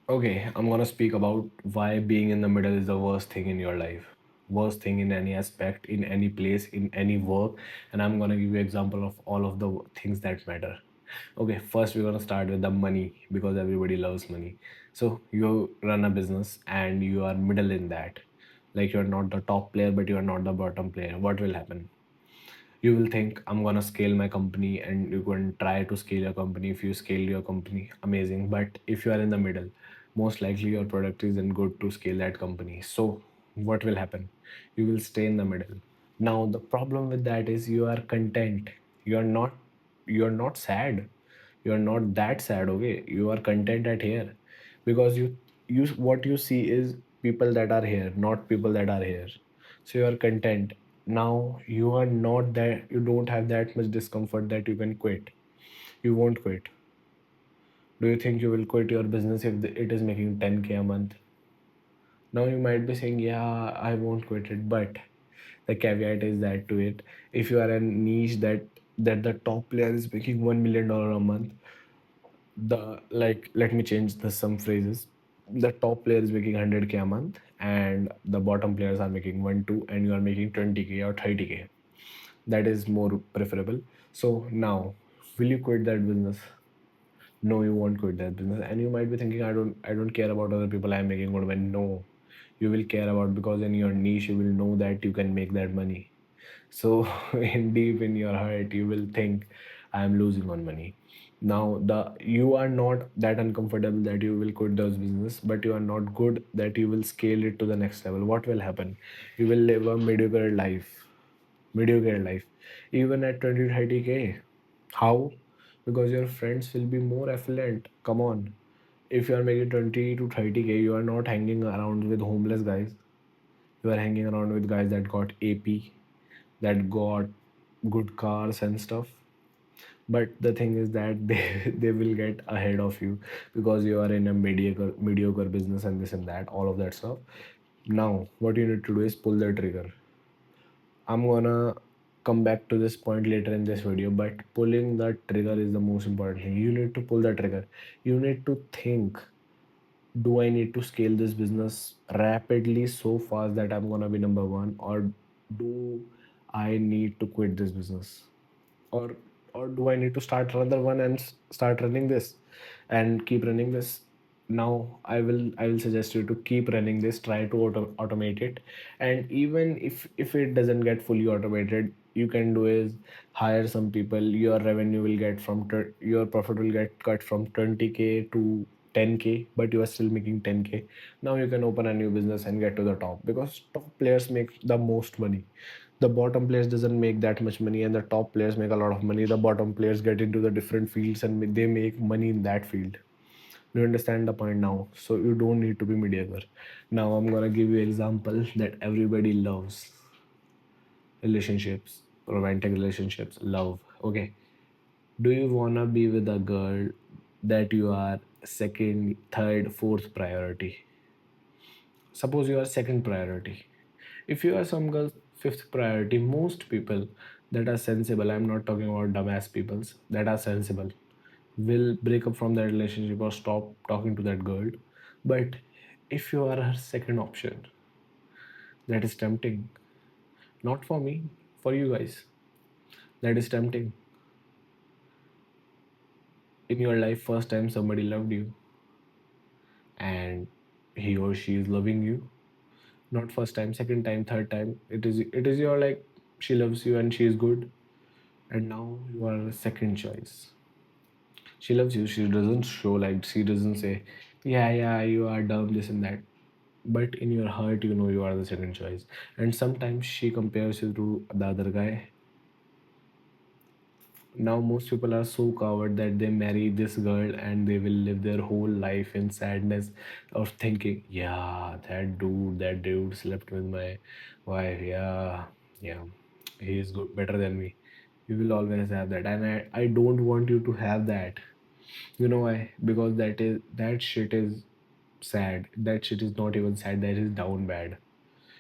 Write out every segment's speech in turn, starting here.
Okay, I'm gonna speak about why being in the middle is the worst thing in your life. Worst thing in any aspect, in any place, in any work, and I'm gonna give you example of all of the things that matter. Okay, first we're gonna start with the money because everybody loves money. So you run a business and you are middle in that. Like you're not the top player, but you are not the bottom player. What will happen? You will think I'm gonna scale my company, and you can try to scale your company. If you scale your company, amazing. But if you are in the middle, most likely your product isn't good to scale that company. So what will happen? You will stay in the middle. Now the problem with that is you are content. You're not sad. You're not that sad. Okay, you are content at here because you what you see is people that are here, not people that are here. So you are content. Now you are not that, you don't have that much discomfort that you can quit. You won't quit. Do you think you will quit your business if it is making 10K a month? Now you might be saying, yeah, I won't quit it, but the caveat is that to it, if you are a niche that the top player is making $1 million a month, the like let me change the some phrases. The top player is making 100K a month and the bottom players are making 1 2 and you are making 20K or 30K. That is more preferable. So now, will you quit that business? No, you won't quit that business. And you might be thinking, I don't care about other people, I'm making good money. No, you will care about, because in your niche you will know that you can make that money. So in deep in your heart you will think, I am losing on money. Now the you are not that uncomfortable that you will quit those business, but you are not good that you will scale it to the next level. What will happen? You will live a mediocre life even at 20 30K. How? Because your friends will be more affluent. Come on. If you are making 20 to 30K, you are not hanging around with homeless guys. You are hanging around with guys that got AP, that got good cars and stuff. But the thing is that they will get ahead of you because you are in a mediocre business and this and that, all of that stuff. Now what you need to do is pull the trigger. I'm gonna come back to this point later in this video, but pulling the trigger is the most important thing. You need to pull the trigger. You need to think, do I need to scale this business rapidly so fast that I'm gonna be number one, or do I need to quit this business? Or or do I need to start another one and start running this and keep running this? Now I will suggest you to keep running this, try to automate it. And even if it doesn't get fully automated, you can do is hire some people. Your revenue will get your profit will get cut from 20K to 10K, but you are still making 10K. Now you can open a new business and get to the top, because top players make the most money. The bottom players doesn't make that much money, and the top players make a lot of money. The bottom players get into the different fields and they make money in that field. You understand the point now? So you don't need to be mediocre. Now I'm gonna give you example that everybody loves: relationships, romantic relationships, love. Okay, do you wanna be with a girl that you are second, third, fourth priority? Suppose you are second priority. If you are some girl's fifth priority, most people that are sensible, I'm not talking about dumbass peoples that are sensible, will break up from that relationship or stop talking to that girl. But if you are her second option, that is tempting. Not for me, for you guys. That is tempting. In your life, first time somebody loved you and he or she is loving you. Not first time, second time, third time. It is your, like, she loves you and she is good, and now you are a second choice. She loves you. She doesn't show, like, she doesn't say, yeah, yeah, you are dumb, this and that. But in your heart, you know you are the second choice. And sometimes she compares you to the other guy. Now most people are so coward that they marry this girl and they will live their whole life in sadness of thinking, yeah, that dude slept with my wife. Yeah, yeah, he is good, better than me. You will always have that, and I don't want you to have that. You know why? Because that shit is sad. That shit is not even sad. That is down bad.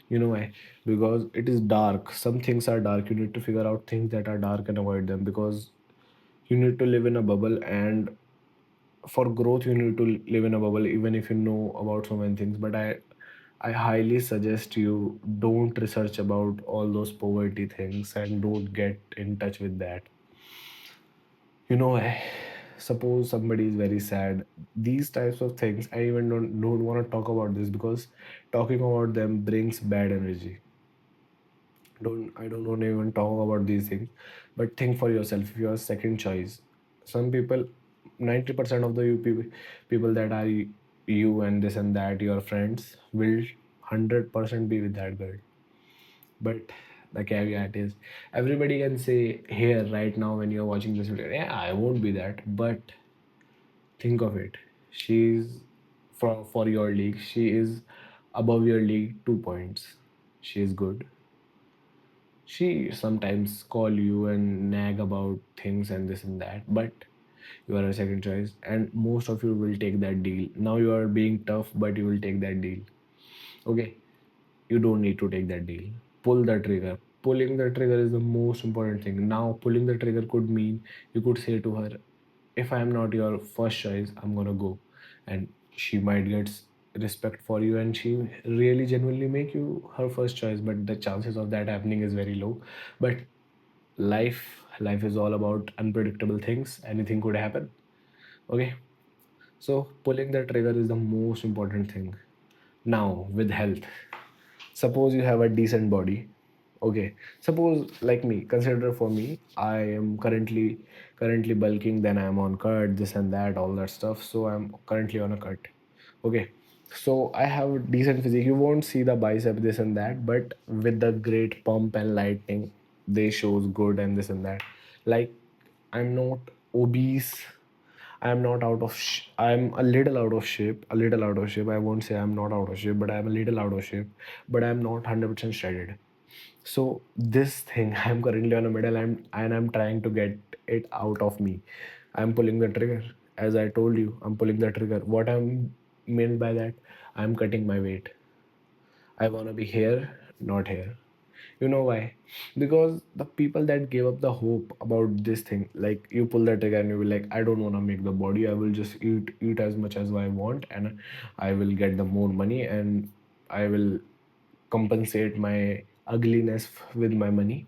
You know why? Because it is dark. Some things are dark. You need to figure out things that are dark and avoid them, because you need to live in a bubble and For growth, you need to live in a bubble, even if you know about so many things. But I highly suggest you don't research about all those poverty things and don't get in touch with that. Suppose somebody is very sad. These types of things, I even don't want to talk about this because talking about them brings bad energy. I don't want to even talk about these things. But think for yourself. If you are second choice, some people, 90% of the people that are you and this and that, your friends will 100% be with that girl. But the caveat is, everybody can say here right now when you're watching this video, yeah, I won't be that. But think of it. She's for your league. She is above your league 2 points. She is good. She sometimes call you and nag about things and this and that, but you are a second choice, and most of you will take that deal. Now you are being tough, but you will take that deal. Okay, you don't need to take that deal. Pull the trigger. Pulling the trigger is the most important thing. Now, pulling the trigger could mean you could say to her, if I'm not your first choice, I'm gonna go. And she might get respect for you and she really genuinely make you her first choice, but the chances of that happening is very low. But life is all about unpredictable things. Anything could happen. Okay, so pulling the trigger is the most important thing. Now, with health, suppose you have a decent body. Okay, suppose like me, consider for me, I am currently bulking, then I'm on cut, this and that, all that stuff. So I'm currently on a cut. Okay, so I have decent physique. You won't see the bicep, this and that, but with the great pump and lighting, they shows good and this and that. Like, I'm not obese. I'm not out of. I'm a little out of shape. A little out of shape. I won't say I'm not out of shape, but I'm a little out of shape. But I'm not 100% shredded. So this thing, I'm currently on a middle, and I'm trying to get it out of me. I'm pulling the trigger. As I told you, I'm pulling the trigger. What I'm meant by that, I'm cutting my weight. I wanna be here, not here. You know why? Because the people that gave up the hope about this thing, like you pull the trigger and you will like, I don't want to make the body. I will just eat as much as I want, and I will get the more money, and I will compensate my ugliness with my money.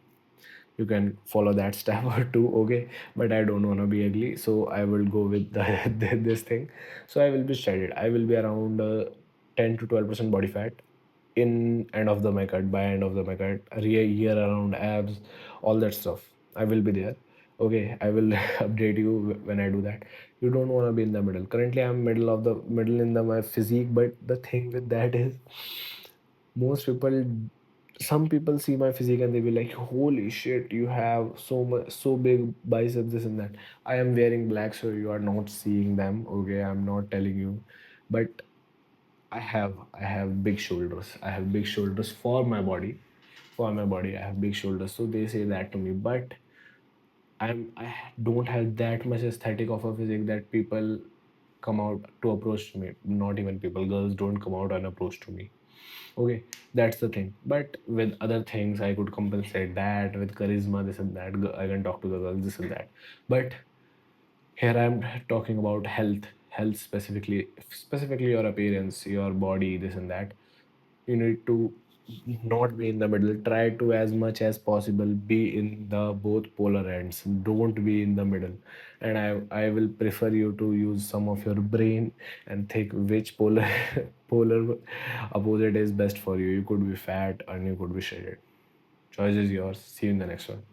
You can follow that step or two, okay? But I don't want to be ugly, so I will go with this thing. So I will be shredded. I will be around 10 to 12% body fat in end of the my cut, by end of the my cut, a year around abs, all that stuff. I will be there. Okay, I will update you when I do that. You don't want to be in the middle. Currently, I'm middle in the my physique, but the thing with that is, most people, some people see my physique and they be like, holy shit, you have so much, so big biceps, this and that. I am wearing black, so you are not seeing them. Okay, I'm not telling you, but I have big shoulders. I have big shoulders for my body. For my body, I have big shoulders. So they say that to me. But I don't have that much aesthetic of a physique that people come out to approach me. Not even people, girls don't come out and approach to me. Okay, that's the thing. But with other things, I could compensate that with charisma, this and that. I can talk to the girls, this and that. But here I'm talking about health specifically your appearance, your body, this and that. You need to not be in the middle. Try to, as much as possible, be in the both polar ends. Don't be in the middle. And I will prefer you to use some of your brain and think which polar polar opposite is best for you. You could be fat and you could be shredded. Choice is yours. See you in the next one.